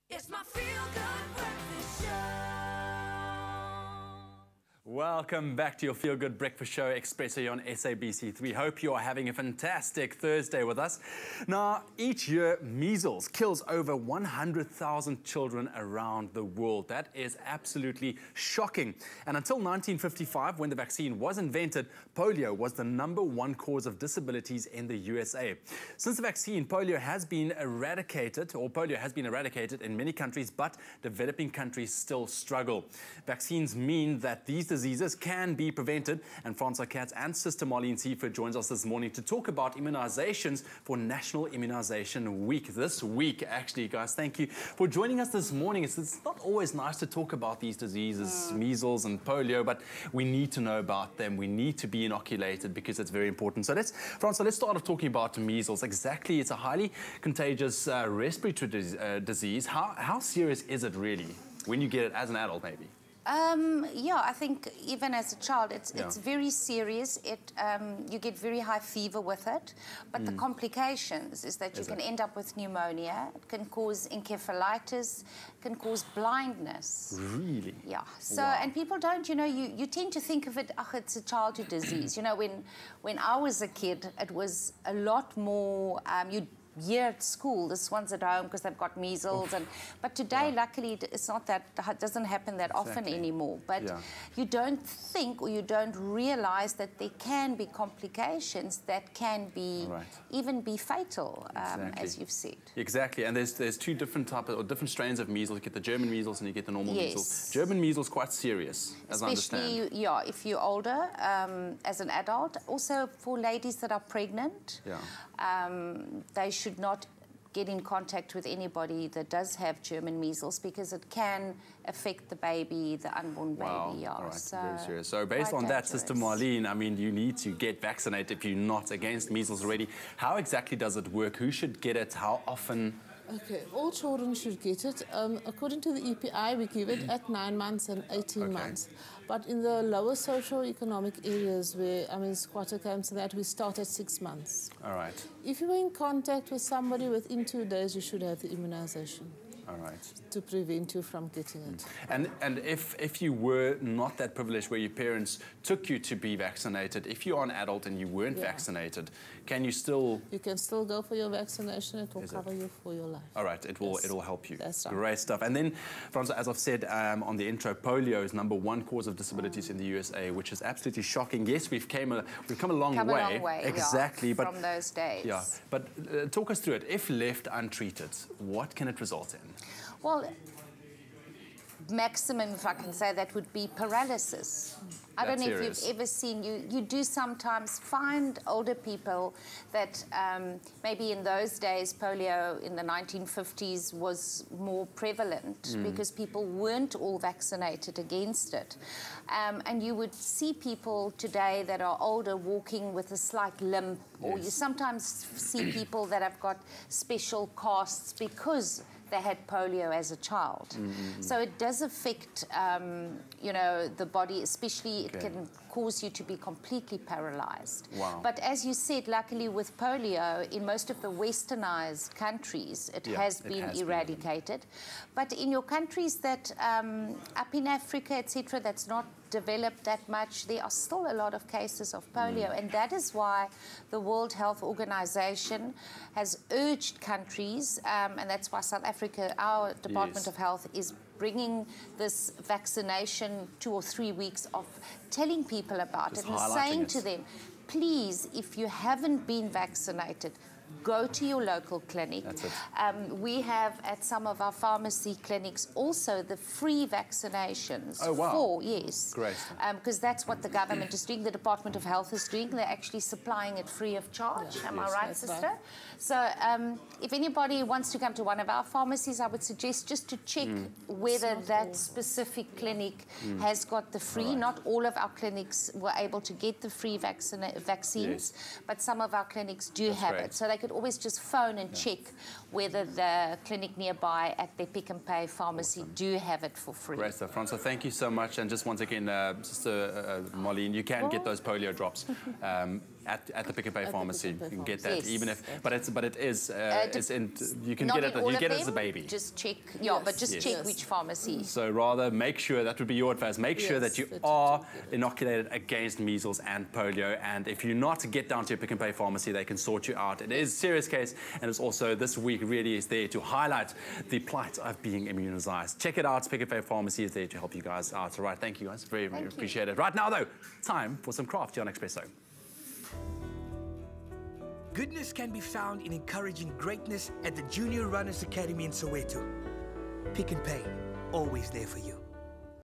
It's my feel-good breakfast show. Welcome back to your Feel Good Breakfast Show Express here on SABC3. Hope you are having a fantastic Thursday with us. Now, each year, measles kills over 100,000 children around the world. That is absolutely shocking. And until 1955, when the vaccine was invented, polio was the #1 cause of disabilities in the USA. Since the vaccine, polio has been eradicated in many countries, but developing countries still struggle. Vaccines mean that these diseases can be prevented, and Fransa, Katz and Sister Marlene Seaford joins us this morning to talk about immunizations for National Immunization Week. This week, actually, guys, thank you for joining us this morning. It's not always nice to talk about these diseases, measles and polio, but we need to know about them. We need to be inoculated because it's very important. So Fransa, let's start off talking about measles. Exactly, it's a highly contagious respiratory disease. How serious is it really when you get it as an adult, maybe? Yeah, I think even as a child, it's very serious. You get very high fever with it, but the complications is that you can end up with pneumonia. It can cause encephalitis, can cause blindness. Really? Yeah. So, and people don't, you tend to think of it, it's a childhood disease. When I was a kid, it was a lot more, year at school, this one's at home because they've got measles, but today luckily it's not that, it doesn't happen that often anymore, but you don't think or you don't realize that there can be complications that can be even be fatal, as you've said. Exactly, and there's two different different strains of measles. You get the German measles and you get the normal measles. German measles quite serious, as I understand. Especially, if you're older, as an adult. Also for ladies that are pregnant, they should not get in contact with anybody that does have German measles because it can affect the baby, the unborn baby. All right, so very serious. So based on that, Sister Marlene, I mean, you need to get vaccinated if you're not against measles already. How exactly does it work? Who should get it? How often? Okay, all children should get it. According to the EPI, we give it at 9 months and 18 months. But in the lower socio-economic areas where, squatter camps and that, we start at 6 months. All right. If you were in contact with somebody within 2 days, you should have the immunization. All right. To prevent you from getting it. And if you were not that privileged where your parents took you to be vaccinated, if you are an adult and you weren't vaccinated, can you still... You can still go for your vaccination. It will cover you for your life. All right. It will help you. That's right. Great stuff. And then, Fransa, as I've said on the intro, polio is #1 cause of disabilities in the USA, which is absolutely shocking. Yes, we've come a long way. Exactly. But from those days. Yeah. But talk us through it. If left untreated, what can it result in? Well, maximum, if I can say that, would be paralysis. I don't know if you've ever seen, you do sometimes find older people that maybe in those days, polio in the 1950s was more prevalent because people weren't all vaccinated against it. And you would see people today that are older walking with a slight limp, or you sometimes see people that have got special casts because they had polio as a child. So it does affect, the body, especially it can cause you to be completely paralyzed. Wow. But as you said, luckily with polio, in most of the westernized countries, it has been eradicated. But in your countries that, up in Africa, etc., that's not developed that much, there are still a lot of cases of polio, and that is why the World Health Organization has urged countries, and that's why South Africa, our Department of Health, is bringing this vaccination 2 or 3 weeks of telling people about it and saying to them, please, if you haven't been vaccinated, go to your local clinic. That's it. We have at some of our pharmacy clinics also the free vaccinations. Oh, wow. Great. Because that's what the government is doing, the Department of Health is doing. They're actually supplying it free of charge. Am I right, sister? Right. So if anybody wants to come to one of our pharmacies, I would suggest just to check whether that specific clinic has got the free. Not all of our clinics were able to get the free vaccines, but some of our clinics do have it. So they could always just phone and check whether the clinic nearby at their Pick and Pay pharmacy do have it for free. Great stuff. Fransa, thank you so much. And just once again, Sister Marlene, you can get those polio drops At the Pick n Pay At the pharmacy, Pick n Pay you can get pharmacy. that. Even if, Yes. but it is, you can Not get in it. all You of get it as a them, baby. Just check, yeah, but just Yes. check Yes. which pharmacy. So rather make sure, that would be your advice, make sure Yes, that you that you are do get it. inoculated against measles and polio. And if you're not, get down to your Pick n Pay pharmacy, they can sort you out. It is a serious case, and it's also, this week really is there to highlight the plight of being immunized. Check it out, Pick n Pay pharmacy is there to help you guys out. All right, thank you guys, very, very appreciate it. Right now though, time for some craft here on Expresso. Goodness can be found in encouraging greatness at the Junior Runners Academy in Soweto. Pick n Pay, always there for you.